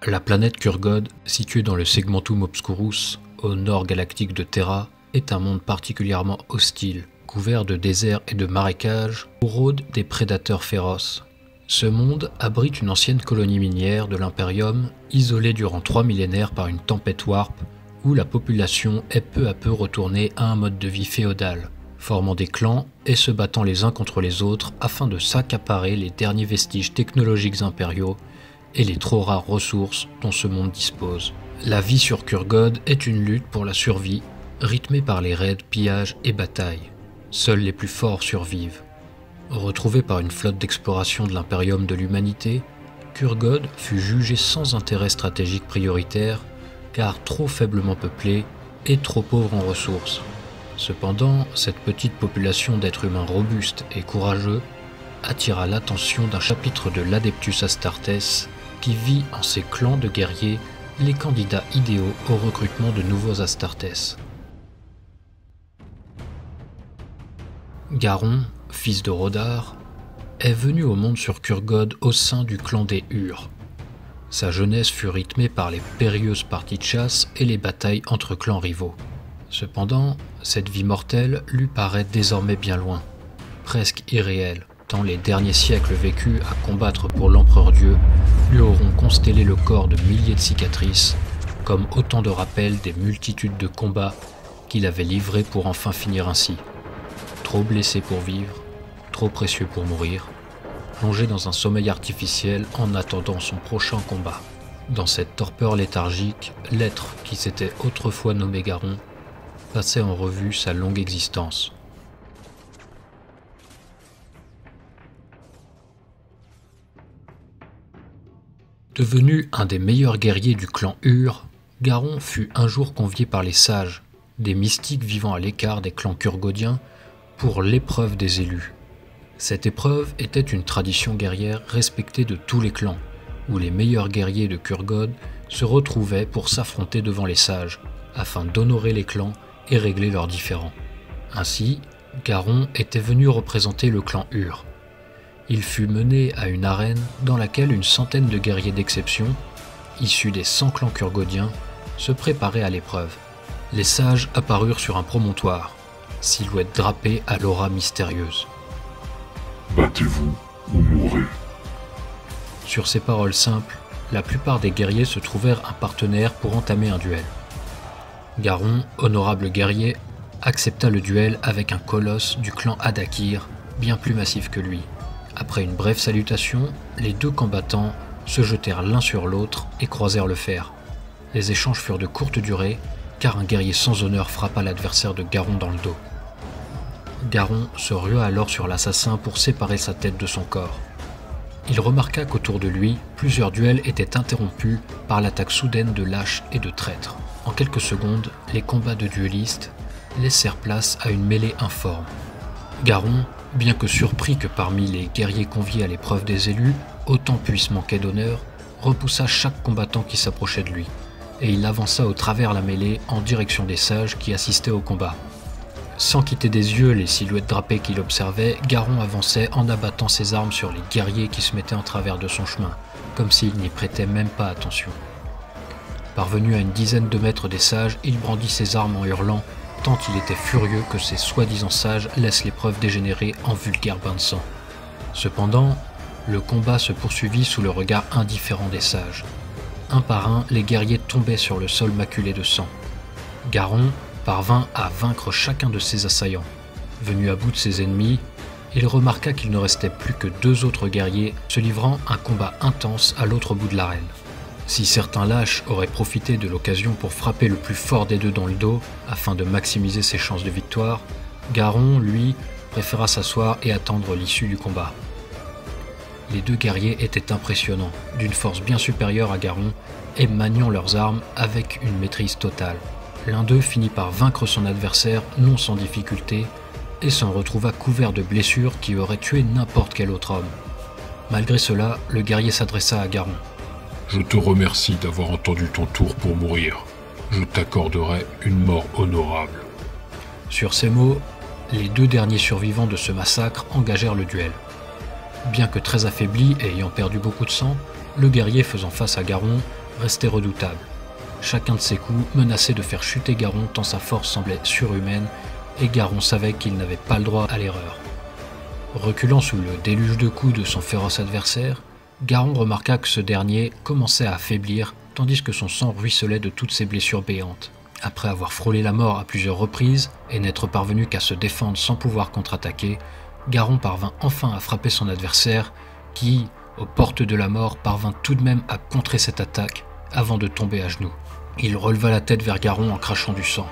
La planète Kurgod, située dans le Segmentum Obscurus, au nord galactique de Terra, est un monde particulièrement hostile, couvert de déserts et de marécages, où rôdent des prédateurs féroces. Ce monde abrite une ancienne colonie minière de l'Imperium, isolée durant 3 millénaires par une tempête warp, où la population est peu à peu retournée à un mode de vie féodal, formant des clans et se battant les uns contre les autres afin de s'accaparer les derniers vestiges technologiques impériaux et les trop rares ressources dont ce monde dispose. La vie sur Kurgod est une lutte pour la survie, rythmée par les raids, pillages et batailles. Seuls les plus forts survivent. Retrouvé par une flotte d'exploration de l'Imperium de l'humanité, Kurgod fut jugé sans intérêt stratégique prioritaire, car trop faiblement peuplé et trop pauvre en ressources. Cependant, cette petite population d'êtres humains robustes et courageux attira l'attention d'un chapitre de l'Adeptus Astartes qui vit en ses clans de guerriers les candidats idéaux au recrutement de nouveaux Astartes. Garon, fils de Rodar, est venu au monde sur Kurgod au sein du clan des Hurs. Sa jeunesse fut rythmée par les périlleuses parties de chasse et les batailles entre clans rivaux. Cependant, cette vie mortelle lui paraît désormais bien loin, presque irréelle, tant les derniers siècles vécus à combattre pour l'Empereur Dieu lui auront constellé le corps de milliers de cicatrices, comme autant de rappels des multitudes de combats qu'il avait livrés pour enfin finir ainsi. Trop blessé pour vivre, trop précieux pour mourir, plongé dans un sommeil artificiel en attendant son prochain combat. Dans cette torpeur léthargique, l'être qui s'était autrefois nommé Garon passait en revue sa longue existence. Devenu un des meilleurs guerriers du clan Hurs, Garon fut un jour convié par les sages, des mystiques vivant à l'écart des clans kurgodiens, pour l'épreuve des élus. Cette épreuve était une tradition guerrière respectée de tous les clans, où les meilleurs guerriers de Kurgod se retrouvaient pour s'affronter devant les sages, afin d'honorer les clans et régler leurs différends. Ainsi, Garon était venu représenter le clan Hurs. Il fut mené à une arène dans laquelle une centaine de guerriers d'exception, issus des 100 clans kurgodiens, se préparaient à l'épreuve. Les sages apparurent sur un promontoire, silhouette drapée à l'aura mystérieuse. « Battez-vous ou mourrez !» Sur ces paroles simples, la plupart des guerriers se trouvèrent un partenaire pour entamer un duel. Garon, honorable guerrier, accepta le duel avec un colosse du clan Adakir, bien plus massif que lui. Après une brève salutation, les deux combattants se jetèrent l'un sur l'autre et croisèrent le fer. Les échanges furent de courte durée, car un guerrier sans honneur frappa l'adversaire de Garon dans le dos. Garon se rua alors sur l'assassin pour séparer sa tête de son corps. Il remarqua qu'autour de lui, plusieurs duels étaient interrompus par l'attaque soudaine de lâches et de traîtres. En quelques secondes, les combats de duellistes laissèrent place à une mêlée informe. Garon, bien que surpris que parmi les guerriers conviés à l'épreuve des élus, autant puisse manquer d'honneur, repoussa chaque combattant qui s'approchait de lui, et il avança au travers la mêlée en direction des sages qui assistaient au combat. Sans quitter des yeux les silhouettes drapées qu'il observait, Garon avançait en abattant ses armes sur les guerriers qui se mettaient en travers de son chemin, comme s'il n'y prêtait même pas attention. Parvenu à une dizaine de mètres des sages, il brandit ses armes en hurlant, tant il était furieux que ces soi-disant sages laissent l'épreuve dégénérer en vulgaire bain de sang. Cependant, le combat se poursuivit sous le regard indifférent des sages. Un par un, les guerriers tombaient sur le sol maculé de sang. Garon parvint à vaincre chacun de ses assaillants. Venu à bout de ses ennemis, il remarqua qu'il ne restait plus que 2 autres guerriers se livrant un combat intense à l'autre bout de l'arène. Si certains lâches auraient profité de l'occasion pour frapper le plus fort des deux dans le dos afin de maximiser ses chances de victoire, Garon, lui, préféra s'asseoir et attendre l'issue du combat. Les deux guerriers étaient impressionnants, d'une force bien supérieure à Garon et maniant leurs armes avec une maîtrise totale. L'un d'eux finit par vaincre son adversaire non sans difficulté et s'en retrouva couvert de blessures qui auraient tué n'importe quel autre homme. Malgré cela, le guerrier s'adressa à Garon. « Je te remercie d'avoir entendu ton tour pour mourir. Je t'accorderai une mort honorable. » Sur ces mots, les 2 derniers survivants de ce massacre engagèrent le duel. Bien que très affaibli et ayant perdu beaucoup de sang, le guerrier faisant face à Garon restait redoutable. Chacun de ses coups menaçait de faire chuter Garon tant sa force semblait surhumaine et Garon savait qu'il n'avait pas le droit à l'erreur. Reculant sous le déluge de coups de son féroce adversaire, Garon remarqua que ce dernier commençait à affaiblir tandis que son sang ruisselait de toutes ses blessures béantes. Après avoir frôlé la mort à plusieurs reprises et n'être parvenu qu'à se défendre sans pouvoir contre-attaquer, Garon parvint enfin à frapper son adversaire qui, aux portes de la mort, parvint tout de même à contrer cette attaque avant de tomber à genoux. Il releva la tête vers Garon en crachant du sang.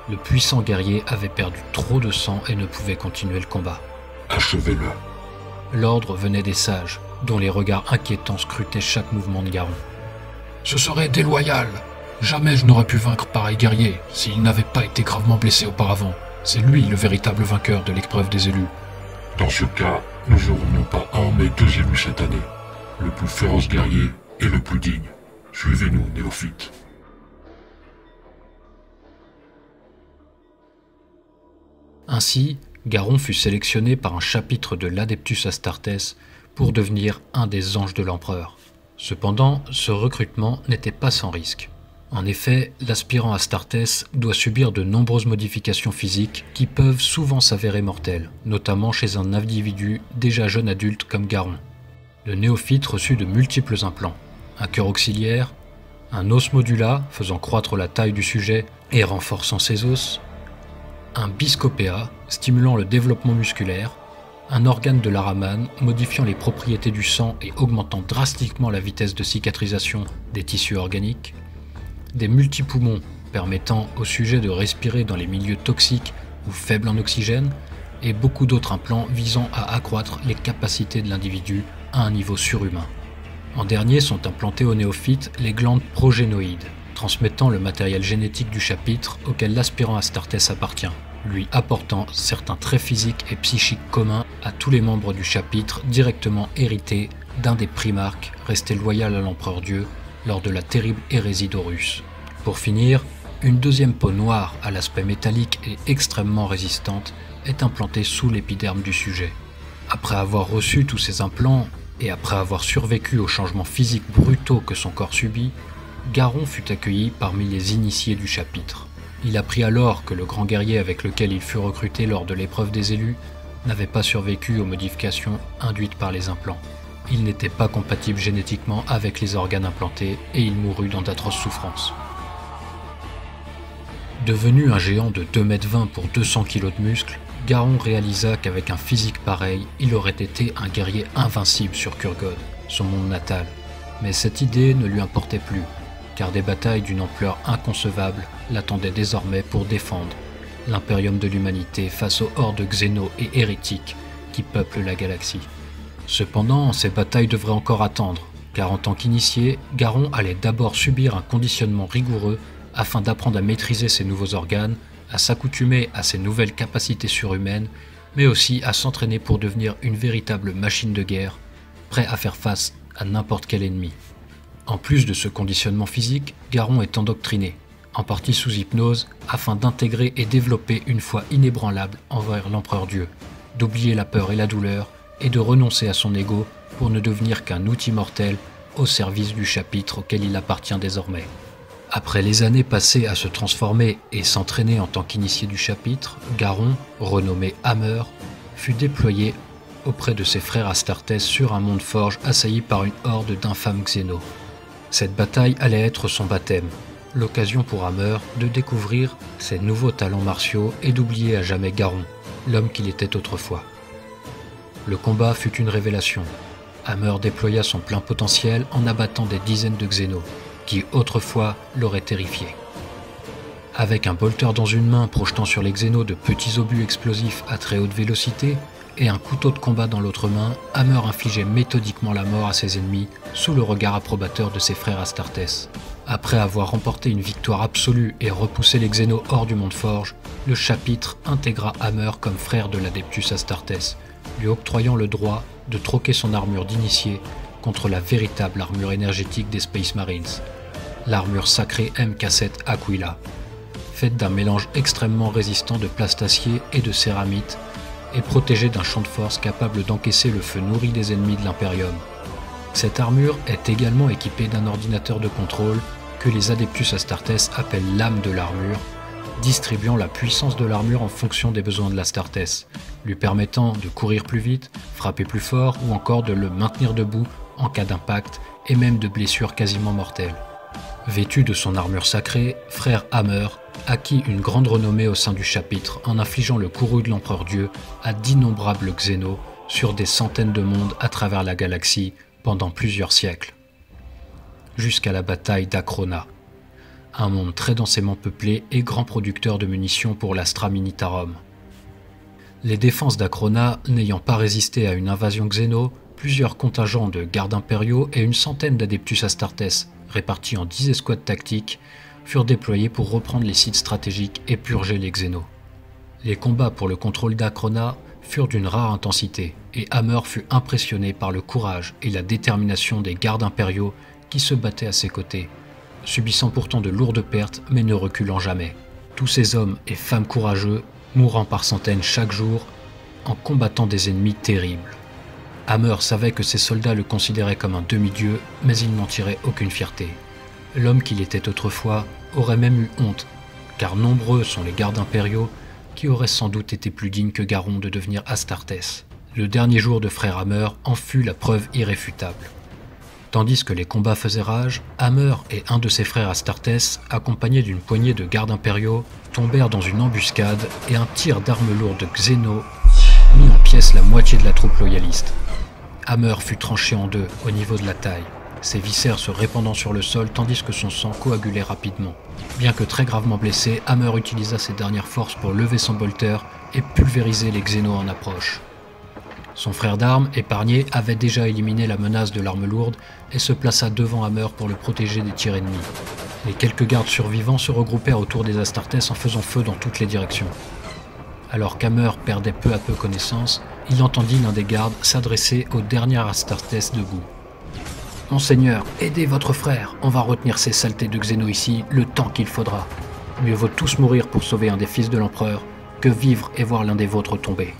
Le puissant guerrier avait perdu trop de sang et ne pouvait continuer le combat. Achevez-le. L'ordre venait des sages, dont les regards inquiétants scrutaient chaque mouvement de Garon. Ce serait déloyal. Jamais je n'aurais pu vaincre pareil guerrier s'il n'avait pas été gravement blessé auparavant. C'est lui le véritable vainqueur de l'épreuve des élus. Dans ce cas, nous aurons non pas un mais deux élus cette année. Le plus féroce guerrier et le plus digne. Suivez-nous, néophytes. Ainsi, Garon fut sélectionné par un chapitre de l'Adeptus Astartes pour devenir un des anges de l'empereur. Cependant, ce recrutement n'était pas sans risque. En effet, l'aspirant Astartes doit subir de nombreuses modifications physiques qui peuvent souvent s'avérer mortelles, notamment chez un individu déjà jeune adulte comme Garon. Le néophyte reçut de multiples implants, un cœur auxiliaire, un os modula faisant croître la taille du sujet et renforçant ses os, un biscopéa stimulant le développement musculaire, un organe de l'Araman modifiant les propriétés du sang et augmentant drastiquement la vitesse de cicatrisation des tissus organiques, des multipoumons permettant au sujet de respirer dans les milieux toxiques ou faibles en oxygène, et beaucoup d'autres implants visant à accroître les capacités de l'individu à un niveau surhumain. En dernier sont implantées aux néophytes les glandes progénoïdes, transmettant le matériel génétique du chapitre auquel l'aspirant Astartes appartient, lui apportant certains traits physiques et psychiques communs à tous les membres du chapitre directement hérités d'un des primarques restés loyal à l'empereur Dieu lors de la terrible hérésie d'Horus. Pour finir, une deuxième peau noire à l'aspect métallique et extrêmement résistante est implantée sous l'épiderme du sujet. Après avoir reçu tous ces implants et après avoir survécu aux changements physiques brutaux que son corps subit, Garon fut accueilli parmi les initiés du chapitre. Il apprit alors que le grand guerrier avec lequel il fut recruté lors de l'épreuve des élus n'avait pas survécu aux modifications induites par les implants. Il n'était pas compatible génétiquement avec les organes implantés et il mourut dans d'atroces souffrances. Devenu un géant de 2,20 m pour 200 kg de muscles, Garon réalisa qu'avec un physique pareil, il aurait été un guerrier invincible sur Kurgod, son monde natal. Mais cette idée ne lui importait plus, car des batailles d'une ampleur inconcevable l'attendaient désormais pour défendre l'impérium de l'humanité face aux hordes xéno et hérétiques qui peuplent la galaxie. Cependant, ces batailles devraient encore attendre, car en tant qu'initié, Garon allait d'abord subir un conditionnement rigoureux afin d'apprendre à maîtriser ses nouveaux organes, à s'accoutumer à ses nouvelles capacités surhumaines, mais aussi à s'entraîner pour devenir une véritable machine de guerre, prêt à faire face à n'importe quel ennemi. En plus de ce conditionnement physique, Garon est endoctriné, en partie sous hypnose, afin d'intégrer et développer une foi inébranlable envers l'empereur Dieu, d'oublier la peur et la douleur, et de renoncer à son ego pour ne devenir qu'un outil mortel au service du chapitre auquel il appartient désormais. Après les années passées à se transformer et s'entraîner en tant qu'initié du chapitre, Garon, renommé Hammer, fut déployé auprès de ses frères Astartes sur un monde forge assailli par une horde d'infâmes xénos. Cette bataille allait être son baptême, l'occasion pour Hammer de découvrir ses nouveaux talents martiaux et d'oublier à jamais Garon, l'homme qu'il était autrefois. Le combat fut une révélation. Hammer déploya son plein potentiel en abattant des dizaines de xénos, qui autrefois l'auraient terrifié. Avec un bolter dans une main projetant sur les xénos de petits obus explosifs à très haute vélocité et un couteau de combat dans l'autre main, Hammer infligeait méthodiquement la mort à ses ennemis sous le regard approbateur de ses frères Astartes. Après avoir remporté une victoire absolue et repoussé les xénos hors du monde forge, le chapitre intégra Hammer comme frère de l'Adeptus Astartes, lui octroyant le droit de troquer son armure d'initié contre la véritable armure énergétique des Space Marines, l'armure sacrée MK7 Aquila, faite d'un mélange extrêmement résistant de plastacier et de céramite, et protégé d'un champ de force capable d'encaisser le feu nourri des ennemis de l'Imperium. Cette armure est également équipée d'un ordinateur de contrôle que les Adeptus Astartes appellent l'âme de l'armure, distribuant la puissance de l'armure en fonction des besoins de l'Astartes, lui permettant de courir plus vite, frapper plus fort ou encore de le maintenir debout en cas d'impact et même de blessures quasiment mortelles. Vêtu de son armure sacrée, frère Hammer acquit une grande renommée au sein du chapitre en infligeant le courroux de l'Empereur Dieu à d'innombrables Xénos sur des centaines de mondes à travers la galaxie pendant plusieurs siècles. Jusqu'à la bataille d'Acrona, un monde très densément peuplé et grand producteur de munitions pour l'Astra Militarum. Les défenses d'Acrona n'ayant pas résisté à une invasion Xéno, plusieurs contingents de gardes impériaux et une centaine d'Adeptus Astartes, répartis en 10 escouades tactiques, furent déployés pour reprendre les sites stratégiques et purger les Xénos. Les combats pour le contrôle d'Acrona furent d'une rare intensité, et Hammer fut impressionné par le courage et la détermination des gardes impériaux qui se battaient à ses côtés, subissant pourtant de lourdes pertes mais ne reculant jamais. Tous ces hommes et femmes courageux mourant par centaines chaque jour en combattant des ennemis terribles. Hammer savait que ses soldats le considéraient comme un demi-dieu, mais il n'en tirait aucune fierté. L'homme qu'il était autrefois aurait même eu honte, car nombreux sont les gardes impériaux qui auraient sans doute été plus dignes que Garon de devenir Astartes. Le dernier jour de frère Hammer en fut la preuve irréfutable. Tandis que les combats faisaient rage, Hammer et un de ses frères Astartes, accompagnés d'une poignée de gardes impériaux, tombèrent dans une embuscade et un tir d'armes lourdes Xéno mit en pièces la moitié de la troupe loyaliste. Hammer fut tranché en deux au niveau de la taille, ses viscères se répandant sur le sol tandis que son sang coagulait rapidement. Bien que très gravement blessé, Hammer utilisa ses dernières forces pour lever son bolter et pulvériser les Xénos en approche. Son frère d'armes, épargné, avait déjà éliminé la menace de l'arme lourde et se plaça devant Hammer pour le protéger des tirs ennemis. Les quelques gardes survivants se regroupèrent autour des Astartes en faisant feu dans toutes les directions. Alors qu'Hammer perdait peu à peu connaissance, il entendit l'un des gardes s'adresser au dernier Astartes debout. « Monseigneur, aidez votre frère, on va retenir ces saletés de Xéno ici le temps qu'il faudra. Mieux vaut tous mourir pour sauver un des fils de l'empereur que vivre et voir l'un des vôtres tomber. »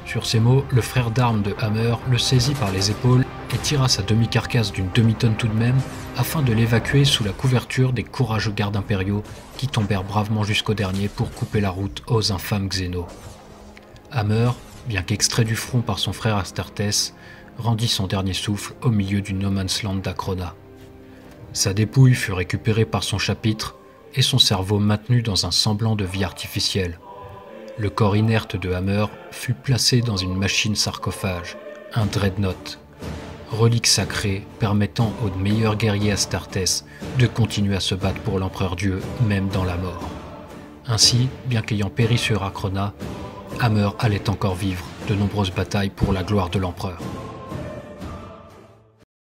Sur ces mots, le frère d'armes de Hammer le saisit par les épaules et tira sa demi-carcasse d'une demi-tonne tout de même afin de l'évacuer sous la couverture des courageux gardes impériaux qui tombèrent bravement jusqu'au dernier pour couper la route aux infâmes Xénos. Hammer, bien qu'extrait du front par son frère Astartes, rendit son dernier souffle au milieu du No Man's Land d'Acrona. Sa dépouille fut récupérée par son chapitre et son cerveau maintenu dans un semblant de vie artificielle. Le corps inerte de Hammer fut placé dans une machine sarcophage, un dreadnought, relique sacrée permettant aux meilleurs guerriers Astartes de continuer à se battre pour l'Empereur Dieu, même dans la mort. Ainsi, bien qu'ayant péri sur Acrona, Hammer allait encore vivre de nombreuses batailles pour la gloire de l'Empereur.